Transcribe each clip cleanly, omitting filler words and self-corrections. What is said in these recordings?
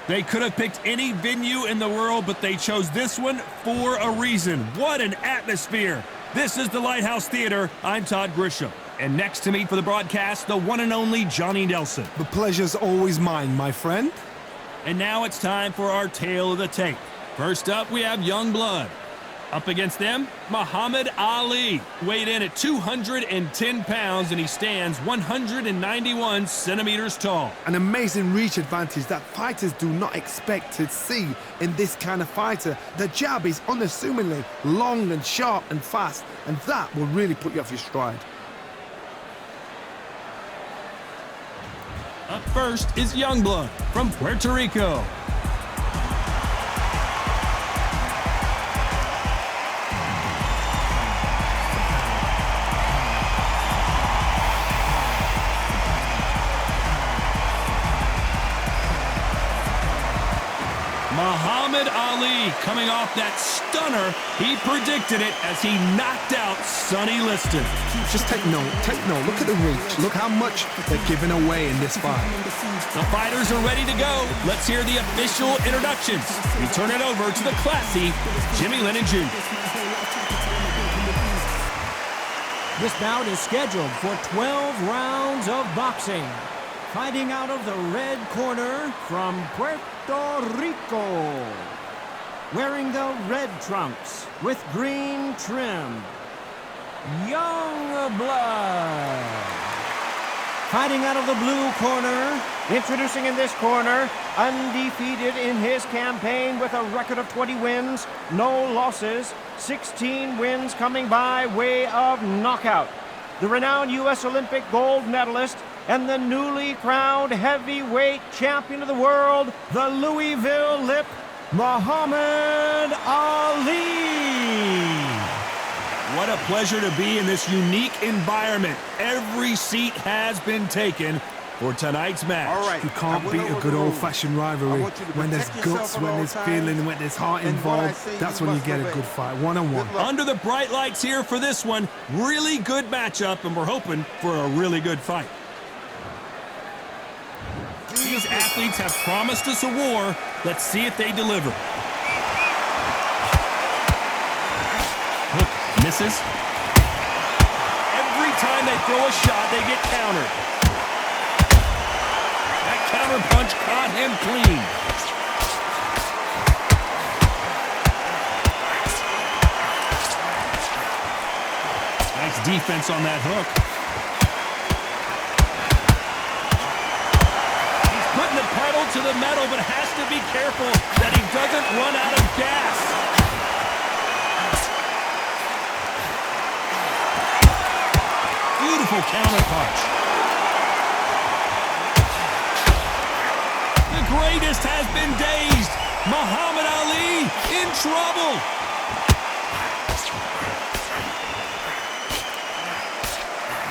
They could have picked any venue in the world, but they chose this one for a reason. What an atmosphere. This is the Lighthouse Theater. I'm Todd Grisham. And next to me for the broadcast, the one and only Johnny Nelson. The pleasure's always mine, my friend. And now it's time for our tale of the tape. First up, we have Young Blood. Up against them, Muhammad Ali. Weighed in at 210 pounds, and he stands 191 centimeters tall. An amazing reach advantage that fighters do not expect to see in this kind of fighter. The jab is unassumingly long and sharp and fast, and that will really put you off your stride. Up first is Youngblood from Puerto Rico. Muhammad Ali coming off that stunner. He predicted it as he knocked out Sonny Liston. Just take note. Look at the reach. Look how much they're giving away in this fight. The fighters are ready to go. Let's hear the official introductions. We turn it over to the classy Jimmy Lennon Jr. This bout is scheduled for 12 rounds of boxing. Fighting out of the red corner from Puerto Rico. Wearing the red trunks with green trim, Young Blood. Fighting out of the blue corner, introducing in this corner, undefeated in his campaign with a record of 20 wins, no losses, 16 wins coming by way of knockout. The renowned U.S. Olympic gold medalist and the newly crowned heavyweight champion of the world, the Louisville Lip, Muhammad Ali. What a pleasure to be in this unique environment. Every seat has been taken for tonight's match. All right. You can't beat a good old-fashioned rivalry. When there's guts, when there's feeling, when there's heart involved, that's when you get a good fight, one-on-one. Under the bright lights here for this one, really good matchup, and we're hoping for a really good fight. These athletes have promised us a war. Let's see if they deliver. Hook misses. Every time they throw a shot, they get countered. That counter punch caught him clean. Nice defense on that hook. Putting the pedal to the metal, but has to be careful that he doesn't run out of gas. Beautiful counter punch. The greatest has been dazed. Muhammad Ali in trouble.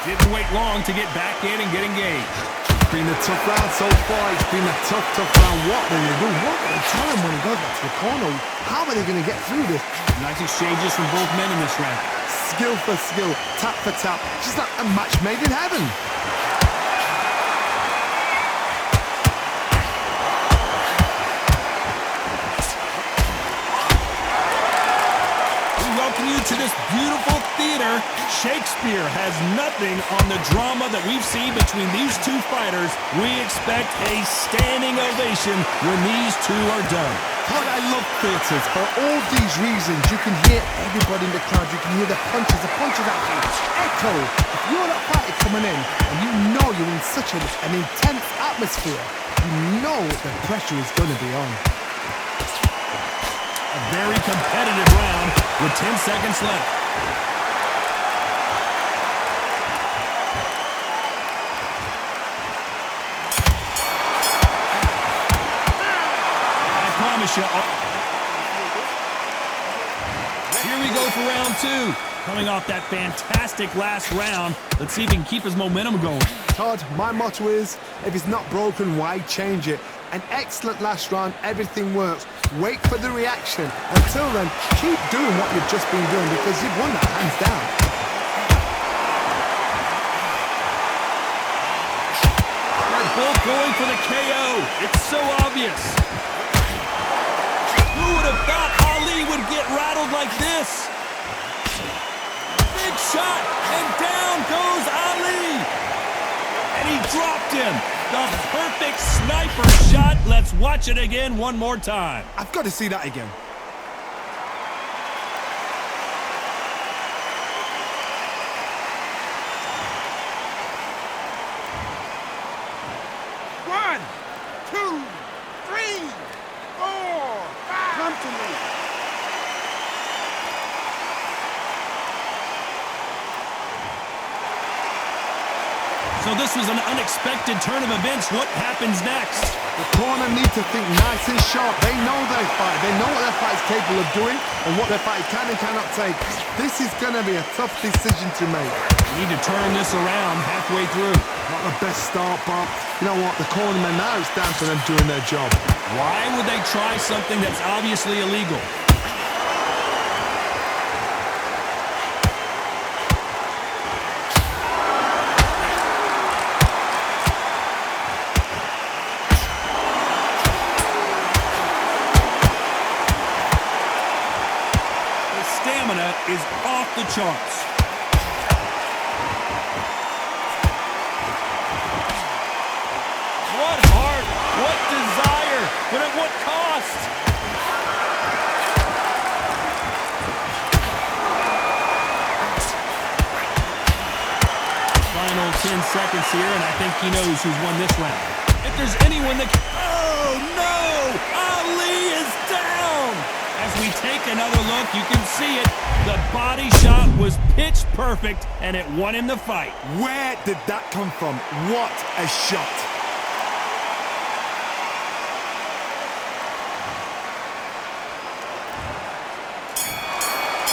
Didn't wait long to get back in and get engaged. It's been a tough round so far. It's been a tough round. What will they do? What will they tell him when he goes back to the corner? How are they going to get through this? Nice exchanges from both men in this round. Skill for skill, tap for tap. Just like a match made in heaven. We welcome you to this beautiful theater. Shakespeare has nothing on the drama that we've seen between these two fighters. We expect a standing ovation when these two are done. Todd, I love theatres. For all these reasons, you can hear everybody in the crowd. You can hear the punches out here. Echo. If you're that fighter coming in and you know you're in such an intense atmosphere, you know the pressure is going to be on. A very competitive round with 10 seconds left. Here we go for round two. Coming off that fantastic last round, let's see if he can keep his momentum going. Todd, my motto is, if it's not broken, why change it? An excellent last round, everything works. Wait for the reaction. Until then, keep doing what you've just been doing because you've won that hands down. They're both going for the KO. It's so obvious. would have thought Ali would get rattled like this? Big shot, and down goes Ali. And he dropped him. The perfect sniper shot. Let's watch it again one more time. I've got to see that again. One, two, three, four, five. Come to me. So this was an unexpected turn of events. What happens next? The corner need to think nice and sharp. They know their fight. They know what their fight's capable of doing and what their fight can and cannot take. This is going to be a tough decision to make. You need to turn this around halfway through. Not the best start, but you know what? The cornermen now, it's down to them doing their job. Why would they try something that's obviously illegal? Is off the charts. What heart, what desire, but at what cost? Final 10 seconds here, and I think he knows who's won this round. If there's anyone that... Oh, no! Ali is down! As we take another look, you can see it. The body shot was pitch perfect, and it won him the fight. Where did that come from? What a shot.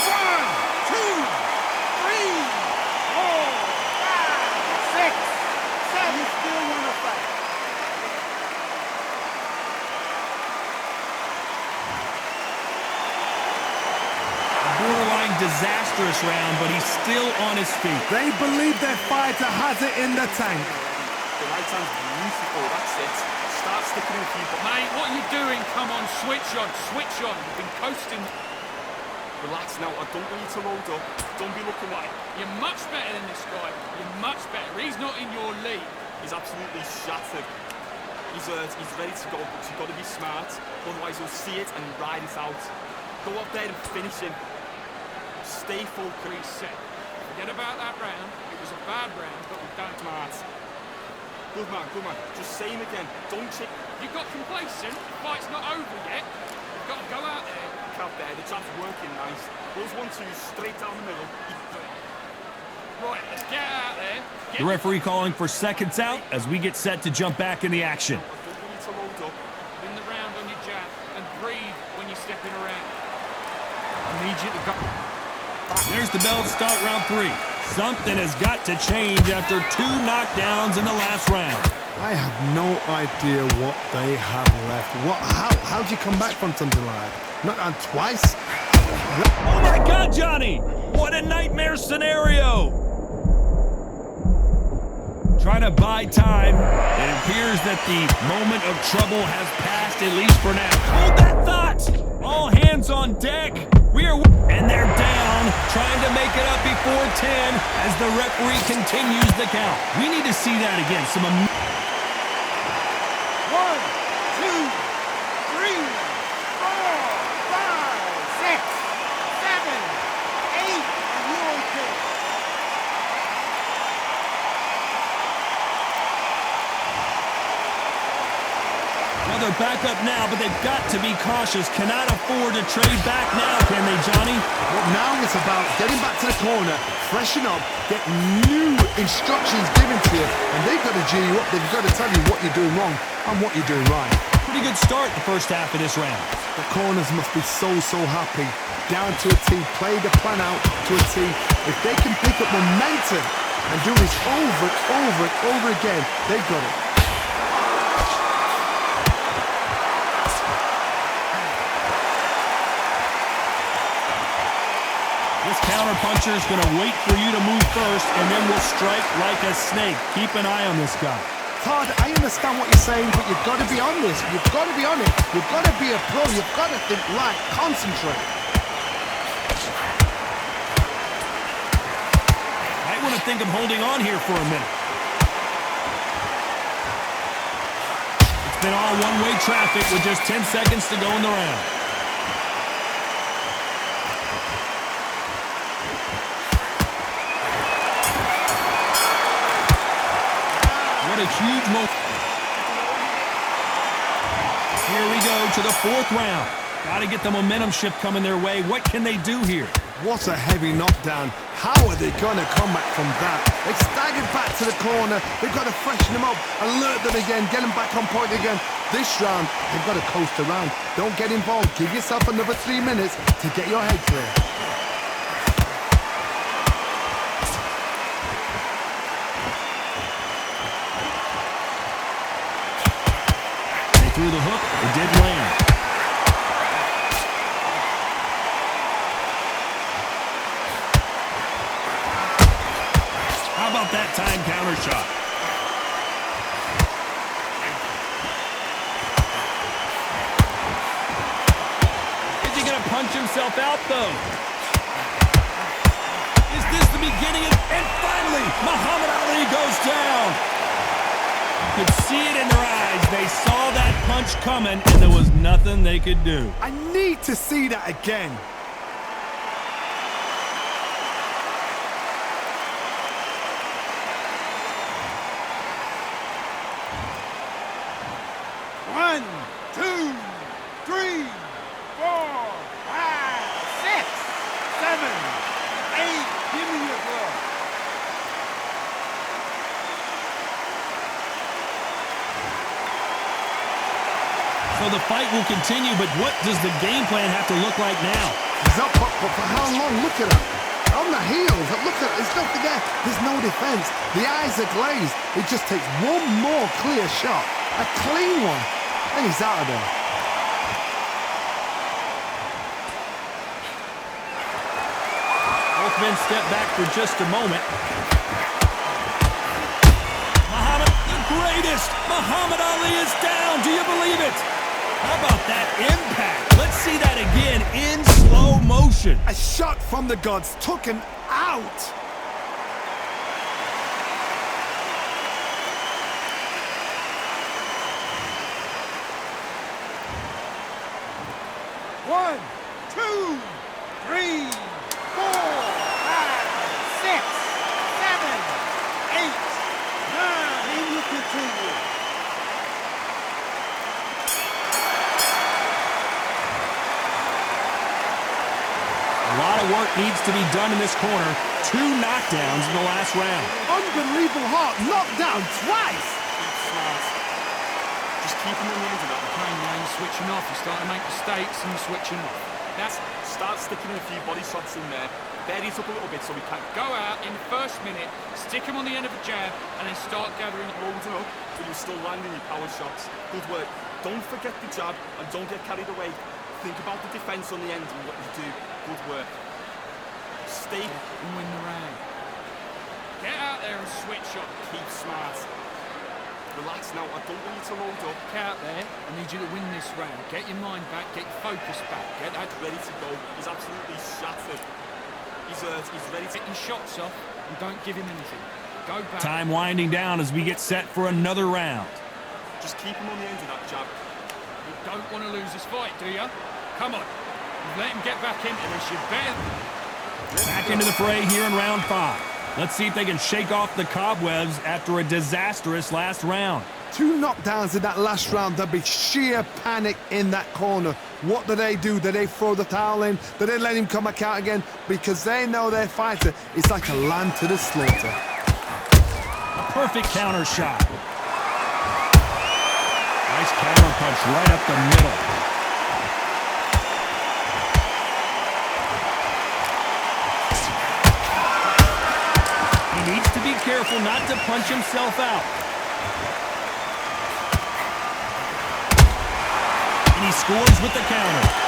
One, two, three, four, five, six, seven. You still want to fight? Borderline disastrous round, but he's still on his feet. They believe their fighter has it in the tank. The right hand's beautiful, that's it. Start sticking in for you, but Mate, what are you doing? Come on, switch on, switch on. You've been coasting. relax now. I don't want you to load up. Don't be looking like... You're much better than this guy. You're much better. He's not in your league. He's absolutely shattered. He's ready to go, but you've got to be smart. Otherwise, you'll see it and ride it out. Go up there and finish him. Stay focused. Reset. Forget about that round. It was a bad round, but we've done it. Smart. Good man, good man. Just say him again. Don't chick. You got complacent. The fight's not over yet. You've got to go out there. Out there, the jab's working nice. Those 1-2s straight down the middle. Right, let's get out there. The referee calling for seconds out as we get set to jump back in the action. I don't want you to load up. In the round on your jab and breathe when you're stepping around. I need you to go. There's the bell to start round 3. Something has got to change after 2 knockdowns in the last round. I have no idea what they have left. How'd you come back from something like that? Knocked down twice? Oh my God, Johnny! What a nightmare scenario! Trying to buy time. It appears that the moment of trouble has passed, at least for now. Hold that thought! All hands on deck. And they're down, trying to make it up before 10 as the referee continues the count. We need to see that again. 1, 2, 3, 4, 5, 6, 7, 8, and you're okay. Well, they're back up now, but they've got to be cautious. Cannot afford to trade back now, can they, Johnny? Well, now it's about getting back to the corner, freshen up, get new instructions given to you, and they've got to G you up. They've got to tell you what you're doing wrong and what you're doing right. Pretty good start the first half of this round. The corners must be so happy. Down to a T, play the plan out to a T. If they can pick up momentum and do this over and over and over again, they've got it. This counter-puncher is going to wait for you to move first, and then will strike like a snake. Keep an eye on this guy. Todd, I understand what you're saying, but you've got to be on this. You've got to be on it. You've got to be a pro. You've got to think right. Concentrate. Might want to think of holding on here for a minute. It's been all one-way traffic with just 10 seconds to go in the round. What a huge moment. Here we go to the fourth round. Got to get the momentum shift coming their way. What can they do here? What a heavy knockdown. How are they going to come back from that? They've staggered back to the corner. They've got to freshen them up, alert them again, get them back on point again. This round, they've got to coast around. Don't get involved. Give yourself another 3 minutes to get your head clear. They threw the hook. It did land. How about that time counter shot? Is he going to punch himself out, though? Is this the beginning of... And finally, Muhammad Ali goes down. You could see it in their eyes. They saw that punch coming, and there was nothing they could do. I need to see that again. One, two, three, four, five, six, seven, eight. Give me your glove. So the fight will continue, but what does the game plan have to look like now? He's up, but for how long? Look at him. On the heels. Look at it. There's nothing there. There's no defense. The eyes are glazed. It just takes one more clear shot. A clean one. And he's out of there. Both men step back for just a moment. Muhammad, the greatest! Muhammad Ali is down. Do you believe it? How about that impact? Let's see that again in slow motion. A shot from the gods took him out. One, two, three, four, five, six, seven, eight, nine. And you continue. A lot of work needs to be done in this corner. 2 knockdowns in the last round. Unbelievable heart. Knocked down twice. Smart. Just keep him in the end of that. Playing lane, switching off. You're starting to make mistakes and you're switching off. That's start sticking in a few body shots in there. Bury it up a little bit so we can Go out in the first minute, stick him on the end of a jab, and then start gathering it. load it up, but you're still landing your power shots. Good work. Don't forget the jab and don't get carried away. Think about the defense on the end and what you do. Good work. Stay And win the round. Get out there and switch up. keep smart. Relax now. I don't want you to load up. Get out there. I need you to win this round. Get your mind back. Get your focus back. Get that Ready to go. He's absolutely shattered. He's ready to Get your shots off and don't give him anything. Go back. Time winding down as we get set for another round. just keep him on the end of that jab. You don't want to lose this fight, do you? Come on. Let him get back into this. You better. Back into the fray here in round 5. Let's see if they can shake off the cobwebs after a disastrous last round. 2 knockdowns in that last round. There'll be sheer panic in that corner. What do? Do they throw the towel in? Do they let him come back out again? Because they know their fighter is like a lamb to the slaughter. A perfect counter shot. Nice counter punch right up the middle. He needs to be careful not to punch himself out. And he scores with the counter.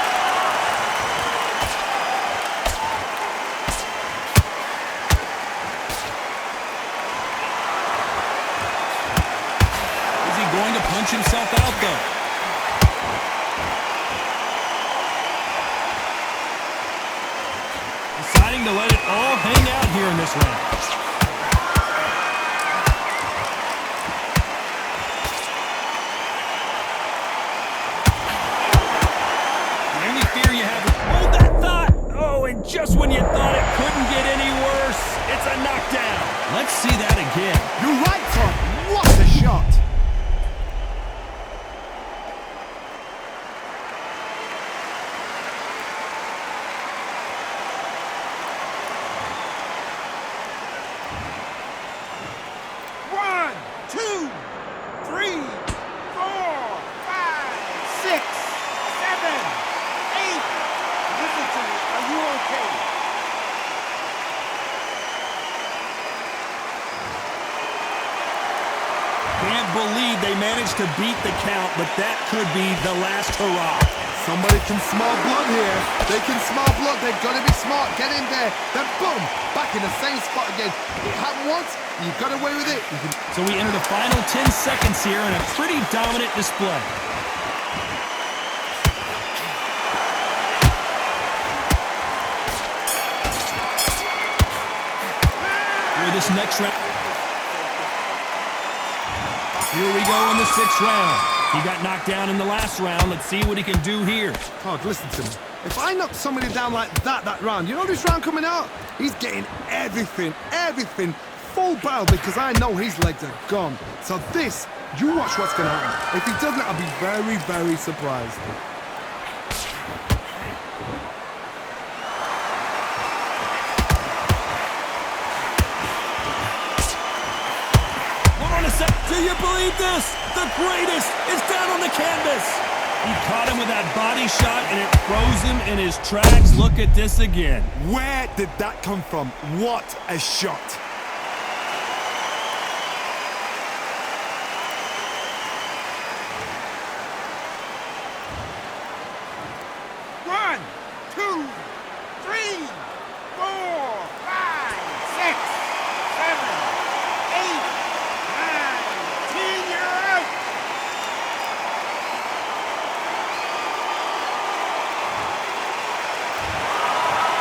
punch himself out, though. Deciding to let it all hang out here in this round. The only fear you have is... Hold that thought! Oh, and just when you thought it couldn't get any worse, it's a knockdown. Let's see that again. You're right, Tom. What a shot. One, two, three, four, five, six, seven, eight. Listen to me. Are you okay? Can't believe they managed to beat the count, but that could be the last hurrah. Somebody can smell blood here. They can smell blood. They've got to be smart. Get in there. Then boom, back in the same spot again. It happened once. You got away with it. So we enter the final 10 seconds here in a pretty dominant display. For this next round. Here we go in the 6th round. He got knocked down in the last round. Let's see what he can do here. Oh, listen to me. If I knock somebody down like that round, you know this round coming out? He's getting everything, full barrel because I know his legs are gone. So this, you watch what's going to happen. If he doesn't, I'll be very, very surprised. Do you believe this? The greatest is down on the canvas. He caught him with that body shot, and it froze him in his tracks. Look at this again. Where did that come from? What a shot. One, two, three, four, five, six, seven, eight, nine, 10. You're out.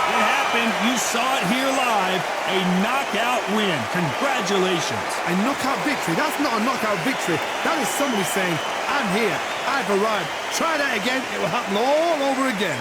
It happened. You saw it here live. A knockout win. Congratulations. A knockout victory? That's not a knockout victory. That is somebody saying, I'm here. I've arrived. Try that again. It will happen all over again.